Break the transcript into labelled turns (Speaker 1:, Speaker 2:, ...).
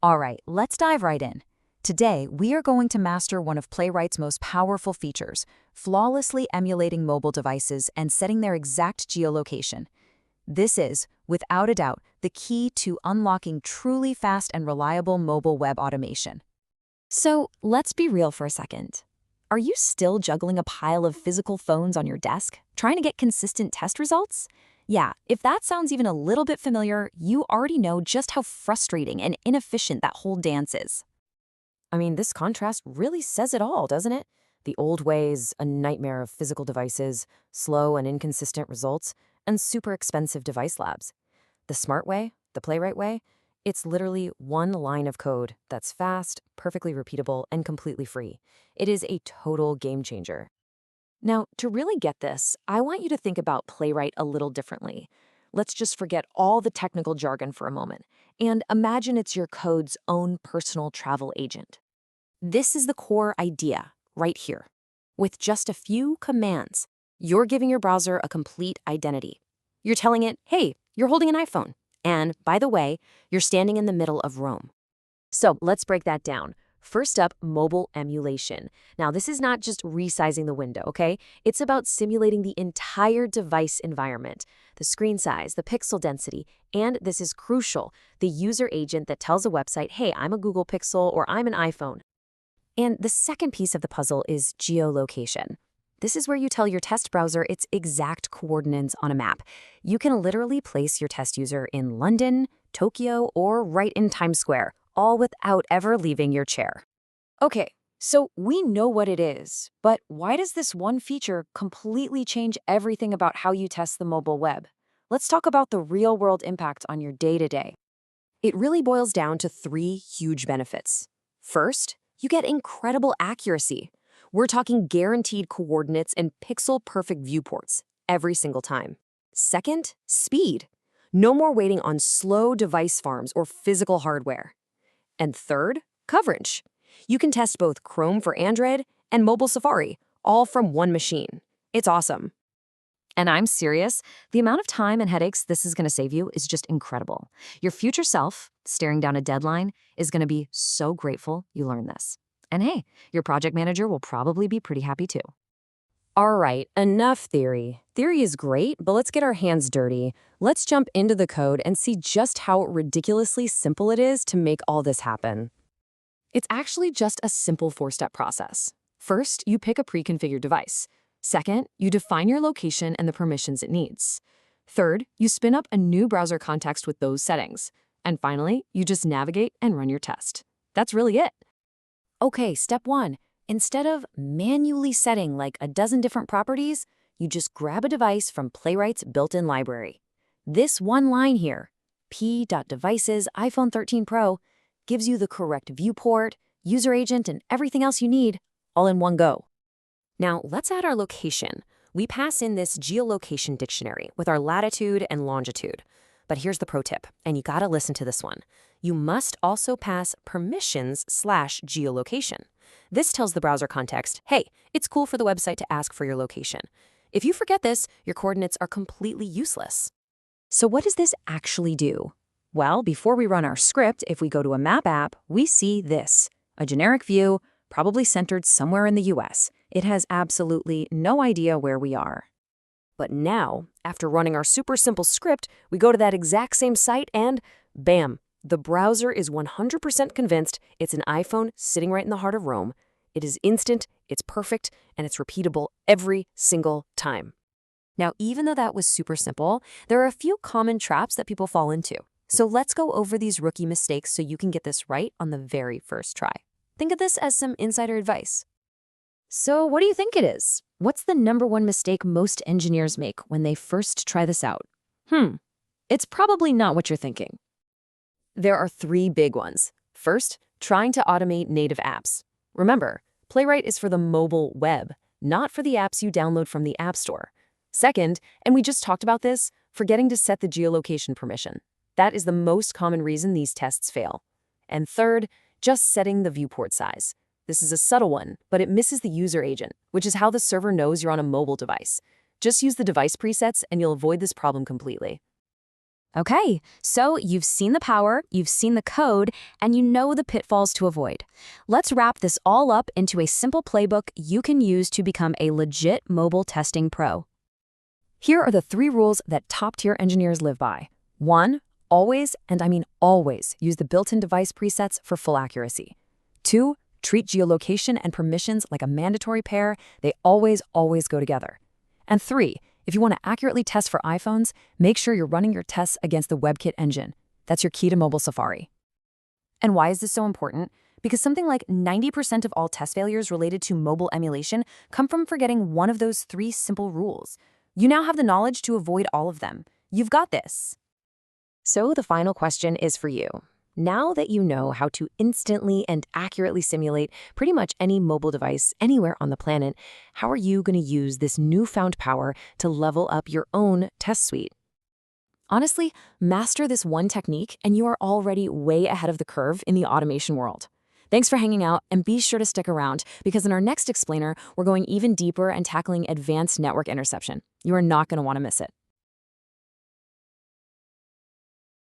Speaker 1: All right, let's dive right in. Today, we are going to master one of Playwright's most powerful features, flawlessly emulating mobile devices and setting their exact geolocation. This is, without a doubt, the key to unlocking truly fast and reliable mobile web automation. So, let's be real for a second. Are you still juggling a pile of physical phones on your desk, trying to get consistent test results? Yeah, if that sounds even a little bit familiar, you already know just how frustrating and inefficient that whole dance is.
Speaker 2: I mean, this contrast really says it all, doesn't it? The old ways, a nightmare of physical devices, slow and inconsistent results, and super expensive device labs. The smart way, the Playwright way, it's literally one line of code that's fast, perfectly repeatable, and completely free. It is a total game changer. Now, to really get this, I want you to think about Playwright a little differently. Let's just forget all the technical jargon for a moment, and imagine it's your code's own personal travel agent. This is the core idea, right here. With just a few commands, you're giving your browser a complete identity. You're telling it, hey, you're holding an iPhone. And, by the way, you're standing in the middle of Rome. So let's break that down. First up, mobile emulation. Now, this is not just resizing the window, okay? It's about simulating the entire device environment, the screen size, the pixel density, and this is crucial, the user agent that tells a website, hey, I'm a Google Pixel or I'm an iPhone. And the second piece of the puzzle is geolocation. This is where you tell your test browser its exact coordinates on a map. You can literally place your test user in London, Tokyo, or right in Times Square, all without ever leaving your chair.
Speaker 1: Okay, so we know what it is, but why does this one feature completely change everything about how you test the mobile web? Let's talk about the real-world impact on your day-to-day.
Speaker 2: It really boils down to three huge benefits. First, you get incredible accuracy. We're talking guaranteed coordinates and pixel-perfect viewports every single time. Second, speed. No more waiting on slow device farms or physical hardware. And third, coverage. You can test both Chrome for Android and mobile Safari, all from one machine. It's awesome.
Speaker 1: And I'm serious, the amount of time and headaches this is going to save you is just incredible. Your future self, staring down a deadline, is going to be so grateful you learned this. And hey, your project manager will probably be pretty happy too.
Speaker 2: All right, enough theory. Theory is great, but let's get our hands dirty. Let's jump into the code and see just how ridiculously simple it is to make all this happen. It's actually just a simple four-step process. First, you pick a pre-configured device. Second, you define your location and the permissions it needs. Third, you spin up a new browser context with those settings. And finally, you just navigate and run your test. That's really it.
Speaker 1: Okay, step one. Instead of manually setting like a dozen different properties, you just grab a device from Playwright's built-in library. This one line here, p.devices iPhone 13 Pro, gives you the correct viewport, user agent, and everything else you need, all in one go.
Speaker 2: Now, let's add our location. We pass in this geolocation dictionary with our latitude and longitude. But here's the pro tip, and you gotta listen to this one. You must also pass permissions/geolocation. This tells the browser context, hey, it's cool for the website to ask for your location. If you forget this, your coordinates are completely useless.
Speaker 1: So what does this actually do? Well, before we run our script, if we go to a map app, we see this, a generic view, probably centered somewhere in the US. It has absolutely no idea where we are.
Speaker 2: But now, after running our super simple script, we go to that exact same site and bam, the browser is 100% convinced it's an iPhone sitting right in the heart of Rome. It is instant, it's perfect, and it's repeatable every single time. Now, even though that was super simple, there are a few common traps that people fall into. So let's go over these rookie mistakes so you can get this right on the very first try. Think of this as some insider advice.
Speaker 1: So what do you think it is? What's the #1 mistake most engineers make when they first try this out? It's probably not what you're thinking.
Speaker 2: There are three big ones. First, trying to automate native apps. Remember, Playwright is for the mobile web, not for the apps you download from the App Store. Second, and we just talked about this, forgetting to set the geolocation permission. That is the most common reason these tests fail. And third, just setting the viewport size. This is a subtle one, but it misses the user agent, which is how the server knows you're on a mobile device. Just use the device presets and you'll avoid this problem completely. Okay, so you've seen the power, you've seen the code, and you know the pitfalls to avoid. Let's wrap this all up into a simple playbook you can use to become a legit mobile testing pro. Here are the 3 rules that top-tier engineers live by. 1. Always, and I mean always, use the built-in device presets for full accuracy. 2. Treat geolocation and permissions like a mandatory pair. They always go together. And 3. If you want to accurately test for iPhones, make sure you're running your tests against the WebKit engine. That's your key to mobile Safari. And why is this so important? Because something like 90% of all test failures related to mobile emulation come from forgetting one of those 3 simple rules. You now have the knowledge to avoid all of them. You've got this. So the final question is for you. Now that you know how to instantly and accurately simulate pretty much any mobile device anywhere on the planet, how are you going to use this newfound power to level up your own test suite? Honestly, master this one technique and you are already way ahead of the curve in the automation world. Thanks for hanging out, and be sure to stick around because in our next explainer, we're going even deeper and tackling advanced network interception. You are not going to want to miss it.